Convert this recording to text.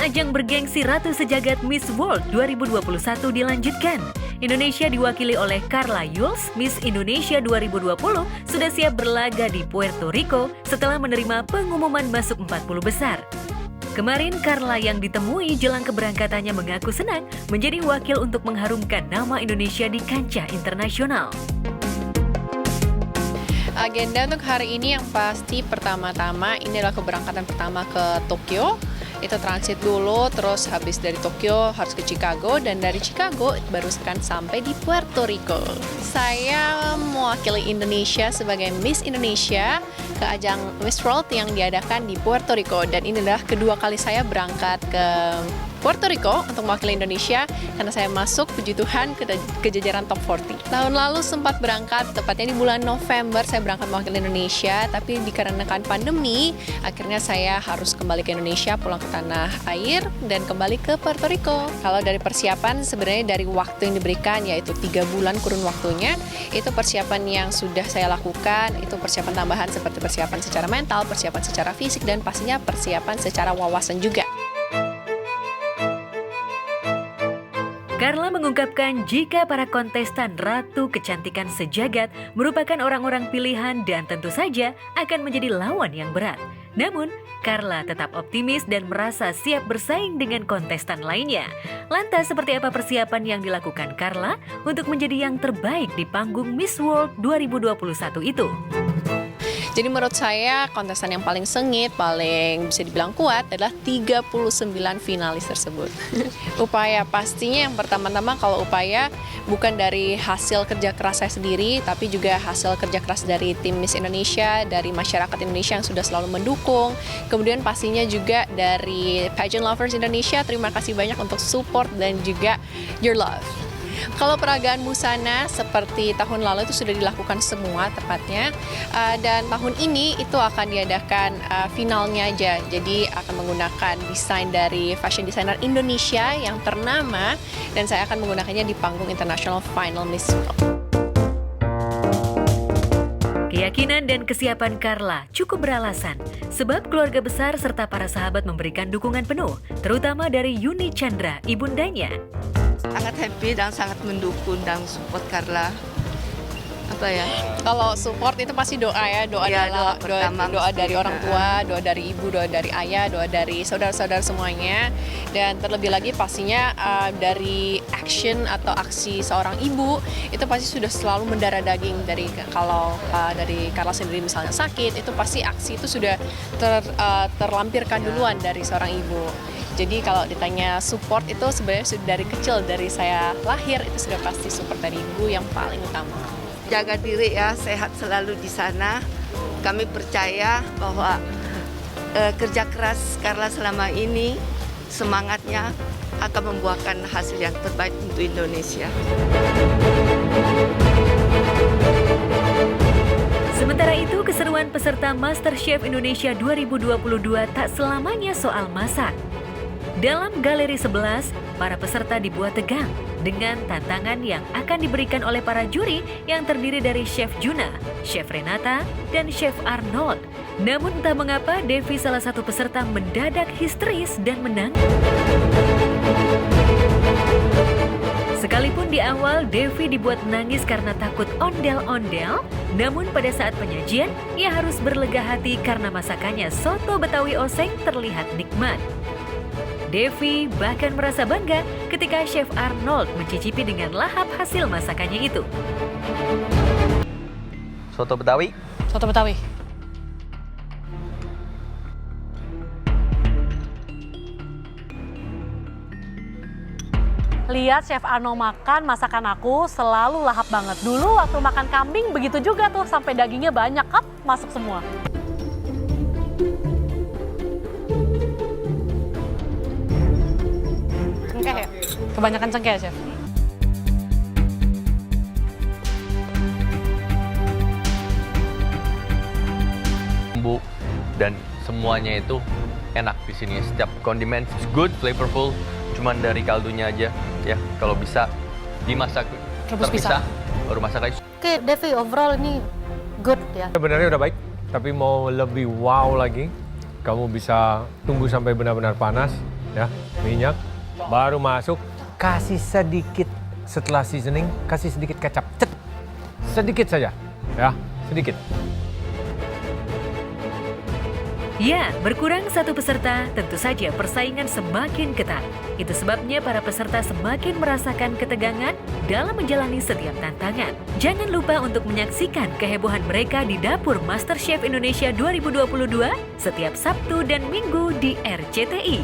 Ajang bergengsi Ratu Sejagat Miss World 2021 dilanjutkan. Indonesia diwakili oleh Carla Yules, Miss Indonesia 2020, sudah siap berlaga di Puerto Rico setelah menerima pengumuman masuk 40 besar. Kemarin Carla yang ditemui jelang keberangkatannya mengaku senang menjadi wakil untuk mengharumkan nama Indonesia di kancah internasional. Agenda untuk hari ini yang pasti pertama-tama ini adalah keberangkatan pertama ke Tokyo. Itu transit dulu, terus habis dari Tokyo harus ke Chicago, dan dari Chicago baru akan sampai di Puerto Rico. Saya mewakili Indonesia sebagai Miss Indonesia ke ajang Miss World yang diadakan di Puerto Rico, dan ini adalah kedua kali saya berangkat ke Puerto Rico untuk mewakili Indonesia karena saya masuk puji Tuhan ke jajaran top 40. Tahun lalu sempat berangkat, tepatnya di bulan November saya berangkat mewakili Indonesia, tapi dikarenakan pandemi akhirnya saya harus kembali ke Indonesia, pulang ke tanah air dan kembali ke Puerto Rico. Kalau dari persiapan sebenarnya dari waktu yang diberikan yaitu 3 bulan kurun waktunya, itu persiapan yang sudah saya lakukan, itu persiapan tambahan seperti persiapan secara mental, persiapan secara fisik, dan pastinya persiapan secara wawasan juga. Carla mengungkapkan jika para kontestan Ratu Kecantikan Sejagat merupakan orang-orang pilihan dan tentu saja akan menjadi lawan yang berat. Namun, Carla tetap optimis dan merasa siap bersaing dengan kontestan lainnya. Lantas, seperti apa persiapan yang dilakukan Carla untuk menjadi yang terbaik di panggung Miss World 2021 itu? Jadi menurut saya kontestan yang paling sengit, paling bisa dibilang kuat adalah 39 finalis tersebut. Upaya pastinya yang pertama-tama kalau upaya bukan dari hasil kerja keras saya sendiri, tapi juga hasil kerja keras dari tim Miss Indonesia, dari masyarakat Indonesia yang sudah selalu mendukung. Kemudian pastinya juga dari Pageant Lovers Indonesia, terima kasih banyak untuk support dan juga your love. Kalau peragaan busana seperti tahun lalu itu sudah dilakukan semua tepatnya, dan tahun ini itu akan diadakan finalnya aja. Jadi akan menggunakan desain dari fashion designer Indonesia yang ternama, dan saya akan menggunakannya di panggung International Final Miss World. Keyakinan dan kesiapan Carla cukup beralasan, sebab keluarga besar serta para sahabat memberikan dukungan penuh, terutama dari Yuni Chandra, ibundanya. Sangat happy dan sangat mendukung dan support Carla. Kalau support itu pasti doa ya, doa dari orang tua, doa dari ibu, doa dari ayah, doa dari saudara-saudara semuanya, dan terlebih lagi pastinya dari action atau aksi seorang ibu itu pasti sudah selalu mendarah daging. Dari kalau dari Carla sendiri misalnya sakit, itu pasti aksi itu sudah terlampirkan duluan dari seorang ibu. Jadi kalau ditanya support itu sebenarnya sudah dari kecil, dari saya lahir itu sudah pasti support dari ibu yang paling utama. Jaga diri ya, sehat selalu di sana. Kami percaya bahwa kerja keras Carla selama ini, semangatnya akan membuahkan hasil yang terbaik untuk Indonesia. Sementara itu, keseruan peserta MasterChef Indonesia 2022 tak selamanya soal masak. Dalam galeri 11, para peserta dibuat tegang dengan tantangan yang akan diberikan oleh para juri yang terdiri dari Chef Juna, Chef Renata, dan Chef Arnold. Namun entah mengapa Devi salah satu peserta mendadak histeris dan menangis. Sekalipun di awal Devi dibuat menangis karena takut ondel-ondel, namun pada saat penyajian ia harus berlega hati karena masakannya soto Betawi oseng terlihat nikmat. Devi bahkan merasa bangga ketika Chef Arnold mencicipi dengan lahap hasil masakannya itu. Soto Betawi. Soto Betawi. Lihat Chef Arnold makan masakan aku selalu lahap banget. Dulu waktu makan kambing begitu juga tuh, sampai dagingnya banyak, masuk semua. Cengkeh ya? Kebanyakan cengkeh ya, Chef? Bumbu dan semuanya itu enak di sini. Setiap kondimen is good, flavorful. Cuman dari kaldunya aja ya. Kalau bisa dimasak terpisah, baru masak lagi. Oke, Devi, overall ini good ya? Sebenarnya udah baik, tapi mau lebih wow lagi, kamu bisa tunggu sampai benar-benar panas. ya, minyak, baru masuk, kasih sedikit setelah seasoning, kasih sedikit kecap, cet, sedikit saja, ya, sedikit. Ya, berkurang satu peserta, tentu saja persaingan semakin ketat. Itu sebabnya para peserta semakin merasakan ketegangan dalam menjalani setiap tantangan. Jangan lupa untuk menyaksikan kehebohan mereka di Dapur MasterChef Indonesia 2022 setiap Sabtu dan Minggu di RCTI.